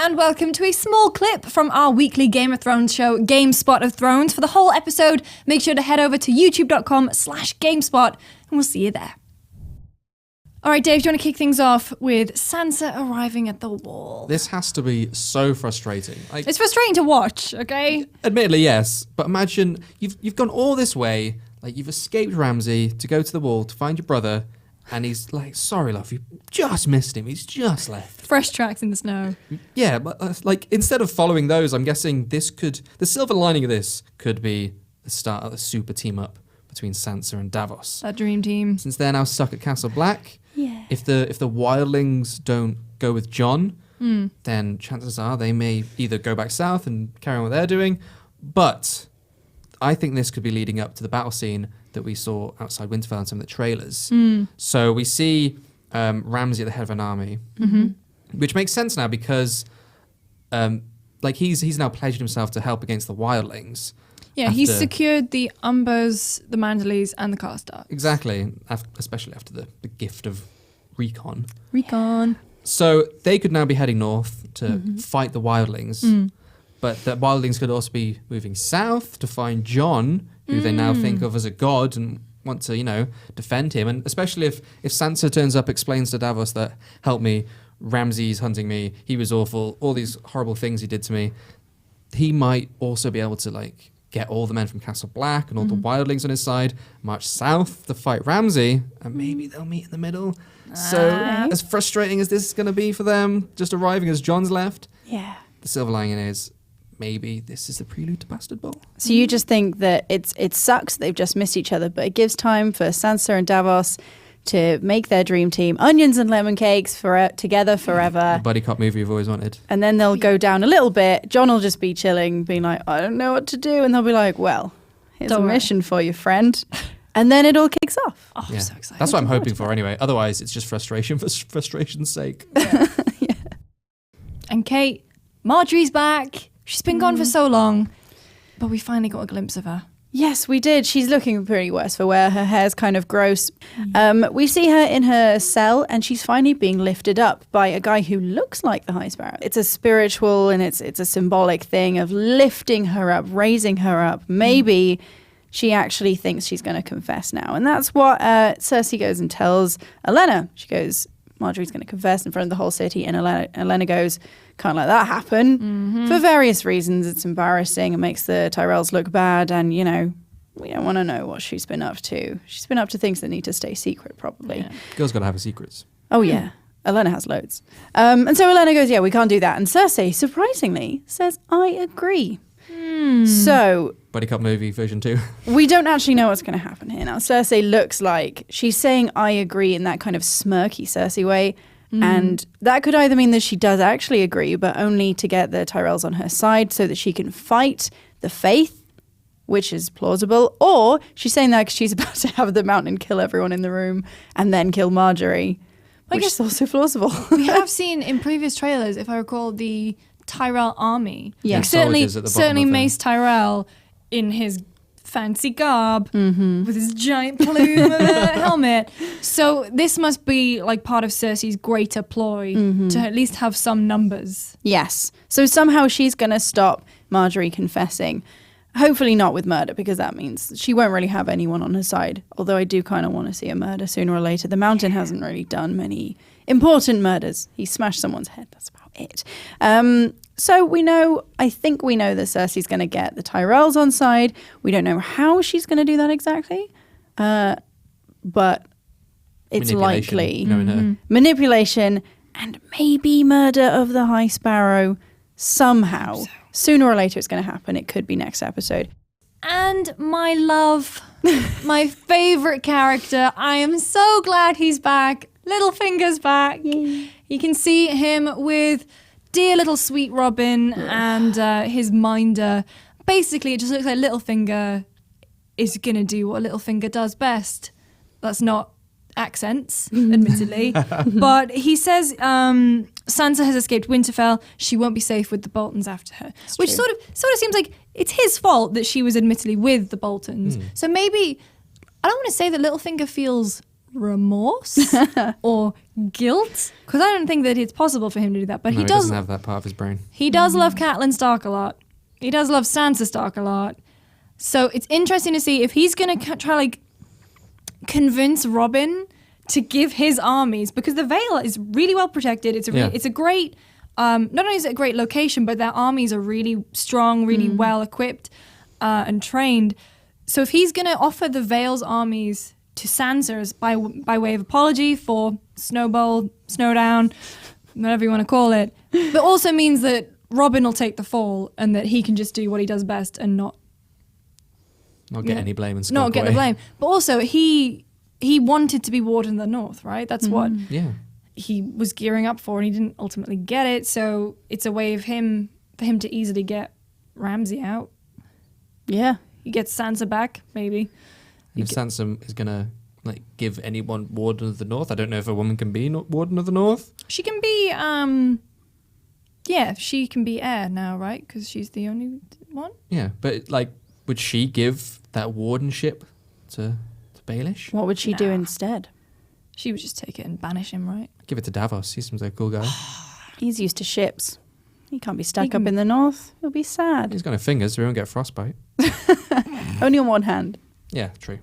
and welcome to a small clip from our weekly Game of Thrones show, GameSpot of Thrones. For the whole episode, make sure to head over to youtube.com/GameSpot, and we'll see you there. All right, Dave, do you want to kick things off with Sansa arriving at the wall? This has to be so frustrating. It's frustrating to watch, okay? Admittedly, yes. But imagine you've gone all this way, like you've escaped Ramsay to go to the wall to find your brother, and he's like, sorry, love, you just missed him. He's just left. Fresh tracks in the snow. Yeah, but like instead of following those, I'm guessing the silver lining of this could be the start of a super team up between Sansa and Davos. That dream team. Since they're now stuck at Castle Black, yeah. If the wildlings don't go with Jon, then chances are they may either go back south and carry on what they're doing, but I think this could be leading up to the battle scene that we saw outside Winterfell in some of the trailers. So we see Ramsay at the head of an army, which makes sense now because he's now pledged himself to help against the wildlings. Yeah, he's secured the Umbers, the Manderleys, and the Karstarks. Exactly, especially after the gift of recon. So they could now be heading north to fight the wildlings, but the wildlings could also be moving south to find Jon, who they now think of as a god and want to, defend him. And especially if Sansa turns up, explains to Davos that, help me, Ramsay's hunting me, he was awful, all these horrible things he did to me, he might also be able to, get all the men from Castle Black and all the wildlings on his side, march south to fight Ramsay, and maybe they'll meet in the middle. So, as frustrating as this is going to be for them, just arriving as Jon's left, the silver lining is maybe this is the prelude to Bastard Bowl. So you just think that it sucks they've just missed each other, but it gives time for Sansa and Davos to make their dream team, onions and lemon cakes together forever. The buddy cop movie you've always wanted. And then they'll go down a little bit. Jon will just be chilling, being like, I don't know what to do. And they'll be like, well, here's a mission for you, friend. And then it all kicks off. Oh, I'm so excited. That's what I'm hoping for anyway. Otherwise, it's just frustration for frustration's sake. Yeah. And Kate, Margaery's back. She's been gone for so long, but we finally got a glimpse of her. Yes, we did. She's looking pretty worse for wear. Her hair's kind of gross. We see her in her cell, and she's finally being lifted up by a guy who looks like the High Sparrow. It's a spiritual and it's a symbolic thing of lifting her up, raising her up. Maybe she actually thinks she's going to confess now. And that's what Cersei goes and tells Olenna. She goes, Margaery's going to confess in front of the whole city. And Olenna goes, can't let that happen. For various reasons. It's embarrassing. It makes the Tyrells look bad. And, we don't want to know what she's been up to. She's been up to things that need to stay secret, probably. Yeah. Girls got to have her secrets. Oh, yeah. Olenna has loads. And so Olenna goes, yeah, we can't do that. And Cersei, surprisingly, says, I agree. So Buddy Cop movie version 2. we don't actually know what's going to happen here. Now, Cersei looks like she's saying I agree in that kind of smirky Cersei way. And that could either mean that she does actually agree, but only to get the Tyrells on her side so that she can fight the faith, which is plausible, or she's saying that because she's about to have the mountain kill everyone in the room and then kill Margaery, which is also plausible. We have seen in previous trailers, if I recall, the Tyrell army. Yeah. Like certainly Soldiers Mace Tyrell in his fancy garb with his giant plume of a helmet. So this must be like part of Cersei's greater ploy to at least have some numbers. Yes. So somehow she's going to stop Margaery confessing. Hopefully not with murder, because that means she won't really have anyone on her side. Although I do kind of want to see a murder sooner or later. The Mountain hasn't really done many important murders. He smashed someone's head. That's about it. So I think we know that Cersei's going to get the Tyrells on side. We don't know how she's going to do that exactly. But it's likely. Manipulation and maybe murder of the High Sparrow somehow. Sooner or later it's going to happen. It could be next episode. And my love, my favorite character. I am so glad he's back. Littlefinger's back. Yay. You can see him with dear little sweet Robin and his minder. Basically, it just looks like Littlefinger is going to do what Littlefinger does best. That's not accents, admittedly. But he says Sansa has escaped Winterfell. She won't be safe with the Boltons after her. That's which true. sort of seems like it's his fault that she was admittedly with the Boltons. So maybe, I don't want to say that Littlefinger feels remorse or guilt, because I don't think that it's possible for him to do that. But No, he he does. doesn't have that part of his brain. He does love Catelyn Stark a lot. He does love Sansa Stark a lot. So it's interesting to see if he's going to try like convince Robin to give his armies, because the Vale is really well protected. It's a great, not only is it a great location, but their armies are really strong, really well equipped and trained. So if he's going to offer the Vale's armies to Sansa's by way of apology for Snowball, Snowdown, whatever you want to call it, but also means that Robin will take the fall and that he can just do what he does best and not get any blame and not get the blame. But also he wanted to be Warden of the North, right? That's what he was gearing up for, and he didn't ultimately get it. So it's a way of for him to easily get Ramsay out. Yeah. He gets Sansa back, maybe. And if Sansa is gonna like give anyone Warden of the North, I don't know if a woman can be Warden of the North. She can be she can be heir now, right? Because she's the only one. Yeah, but like, would she give that wardenship to Baelish? What would she do instead? She would just take it and banish him, right? Give it to Davos. He seems like a cool guy. He's used to ships. He can't be stuck up in the north. He'll be sad. He's got no fingers, so he won't get frostbite. Only on one hand. Yeah, true.